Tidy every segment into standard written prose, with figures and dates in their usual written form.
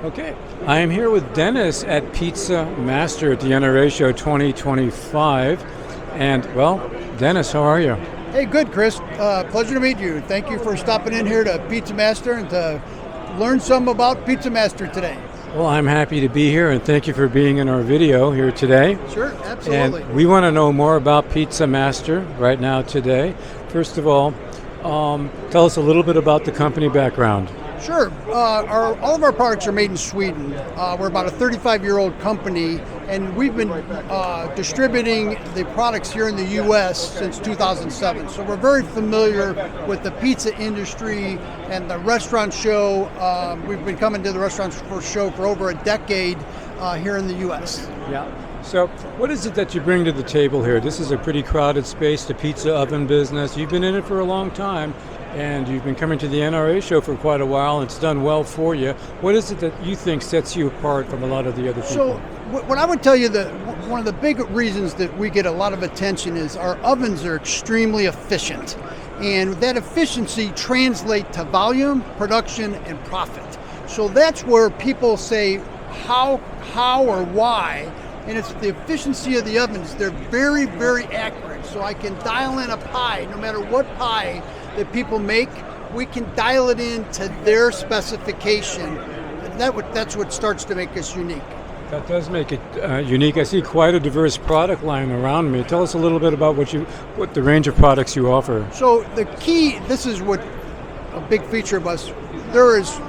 Okay, I am here with Dennis at PizzaMaster at the NRA Show 2025. And, well, Dennis, how are you? Hey, good, Chris. Pleasure to meet you. Thank you for stopping in here to PizzaMaster and to learn some about PizzaMaster today. Well, I'm happy to be here, and thank you for being in our video here today. Sure, absolutely. And we want to know more about PizzaMaster right now today. First of all, tell us a little bit about the company background. Sure. All of our products are made in Sweden. We're about a 35-year-old company, and we've been distributing the products here in the U.S. since 2007. So we're very familiar with the pizza industry and the restaurant show. We've been coming to the restaurant show for over a decade here in the U.S. Yeah. So what is it that you bring to the table here? This is a pretty crowded space, the pizza oven business. You've been in it for a long time, and you've been coming to the NRA show for quite a while, and it's done well for you. What is it that you think sets you apart from a lot of the other people? So what I would tell you, that one of the big reasons that we get a lot of attention is our ovens are extremely efficient. And that efficiency translates to volume, production, and profit. So that's where people say how or why. And it's the efficiency of the ovens. They're very, very accurate. So I can dial in a pie, no matter what pie that people make, we can dial it in to their specification. And that's what starts to make us unique. That does make it unique. I see quite a diverse product line around me. Tell us a little bit about what the range of products you offer. So the key, this is what a big feature of us,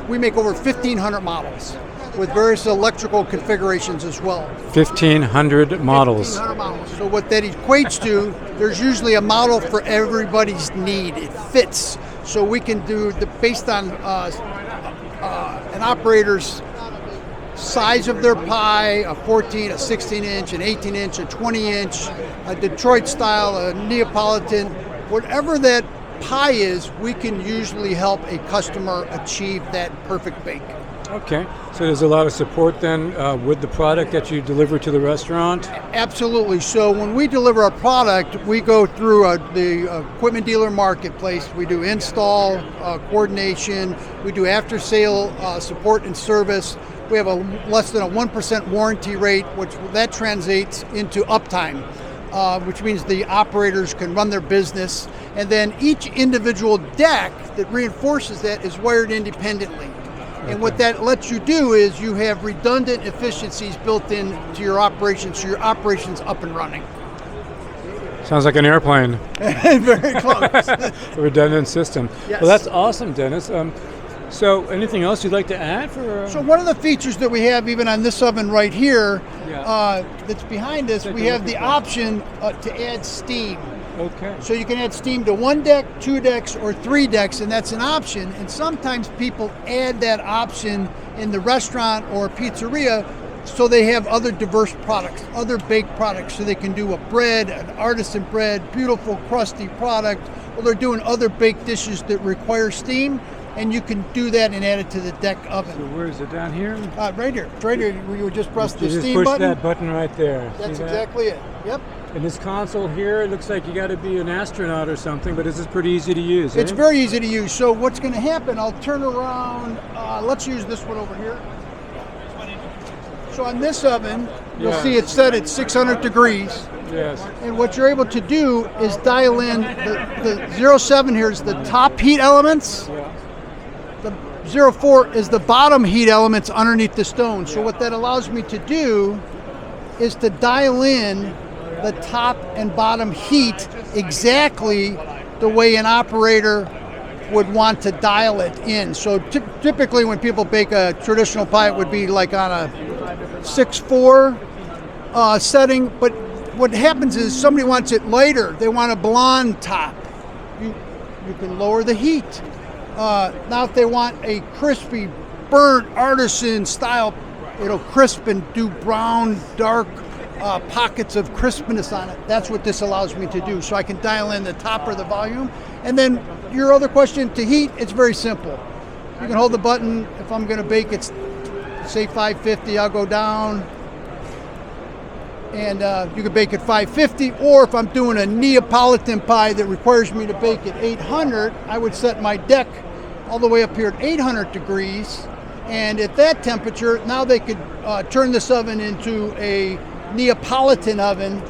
we make over 1,500 models with various electrical configurations as well. 1,500 models. 1,500 models. So what that equates to, there's usually a model for everybody's need. It fits. So we can do, based on an operator's size of their pie, a 14, a 16-inch, an 18-inch, a 20-inch, a Detroit style, a Neapolitan, whatever that pie is, we can usually help a customer achieve that perfect bake. Okay, so there's a lot of support then with the product that you deliver to the restaurant? Absolutely. So when we deliver a product, we go through the equipment dealer marketplace. We do install, coordination, we do after-sale support and service. We have less than a 1% warranty rate, which that translates into uptime, which means the operators can run their business. And then each individual deck that reinforces that is wired independently. And what that lets you do is you have redundant efficiencies built into your operations, so your operation's up and running. Sounds like an airplane. Very close. A redundant system. Yes. Well, that's awesome, Dennis. So anything else you'd like to add? So one of the features that we have even on this oven right here, that's behind us, we have the option to add steam. Okay. So you can add steam to 1 deck, 2 decks, or 3 decks, and that's an option. And sometimes people add that option in the restaurant or pizzeria so they have other diverse products, other baked products. So they can do a bread, an artisan bread, beautiful crusty product, or they're doing other baked dishes that require steam, and you can do that and add it to the deck oven. So where is it, down here? Right here. Right here, where you would just press the steam push button. That button right there. That's exactly it. Yep. And this console here, it looks like you got to be an astronaut or something, but this is pretty easy to use. It's very easy to use. So what's going to happen, I'll turn around, let's use this one over here. So on this oven, you'll see it's set at 600 degrees. Yes. And what you're able to do is dial in the 07 here is the top heat elements. Yeah. The 04 is the bottom heat elements underneath the stone. So what that allows me to do is to dial in the top and bottom heat exactly the way an operator would want to dial it in. So typically when people bake a traditional pie, it would be like on a 6-4 setting, but what happens is somebody wants it lighter. They want a blonde top. You can lower the heat. Now if they want a crispy, burnt, artisan style, it'll crisp and do brown, dark pockets of crispness on it. That's what this allows me to do. So I can dial in the top or the volume. And then your other question, to heat, it's very simple. You can hold the button. If I'm going to bake it, say 550, I'll go down. And you can bake at 550, or if I'm doing a Neapolitan pie that requires me to bake at 800, I would set my deck all the way up here at 800 degrees, And at that temperature, now they could turn this oven into a Neapolitan oven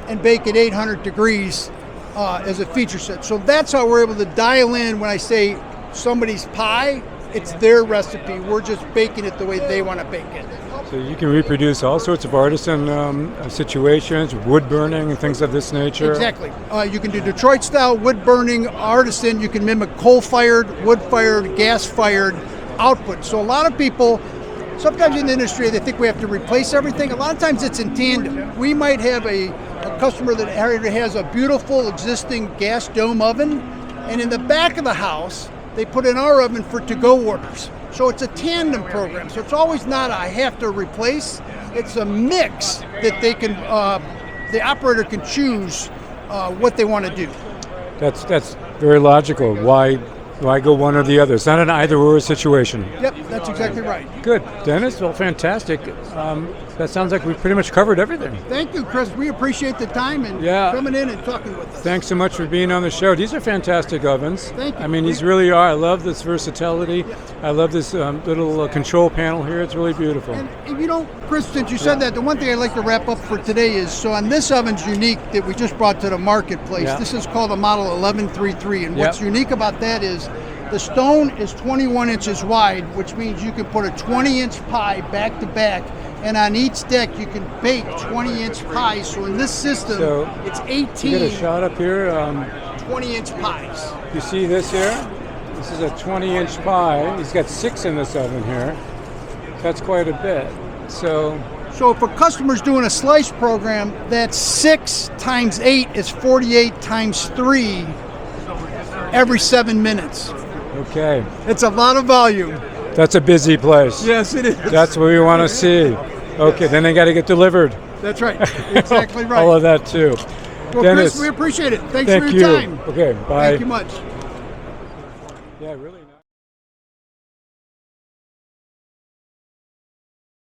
and bake at 800 degrees as a feature set. So that's how we're able to dial in when I say somebody's pie, it's their recipe. We're just baking it the way they want to bake it. So you can reproduce all sorts of artisan situations, wood burning and things of this nature. Exactly. You can do Detroit style, wood burning, artisan. You can mimic coal-fired, wood-fired, gas-fired output. So a lot of people, sometimes in the industry, they think we have to replace everything. A lot of times it's in tandem. We might have a customer that already has a beautiful existing gas dome oven, and in the back of the house, they put in our oven for to-go orders. So it's a tandem program. So it's always not I have to replace. It's a mix that they can, the operator can choose what they want to do. That's very logical. Why go one or the other? It's not an either-or situation. Yep, that's exactly right. Good. Dennis, well, fantastic. That sounds like we've pretty much covered everything. Thank you, Chris. We appreciate the time and coming in and talking with us. Thanks so much for being on the show. These are fantastic ovens. Thank you. I mean, these really are. I love this versatility. Yeah. I love this little control panel here. It's really beautiful. And you know, Chris, since you said that, the one thing I'd like to wrap up for today is, so on this oven's unique that we just brought to the marketplace, this is called a model 1133. And what's unique about that is the stone is 21 inches wide, which means you can put a 20-inch pie back to back, and on each deck you can bake 20-inch pies. So in this system, it's 18. Get a shot up here. 20-inch pies. You see this here? This is a 20-inch pie. He's got 6 in this oven here. That's quite a bit. So if a customer's doing a slice program, that's 6 times 8 is 48 times 3 every 7 minutes. Okay. It's a lot of volume. That's a busy place. Yes, it is. That's what we want to see. Okay, then they got to get delivered. That's right. Exactly right. All of that too. Well, Dennis, Chris, we appreciate it. Thanks for your time. Okay, bye. Thank you much. Yeah, really.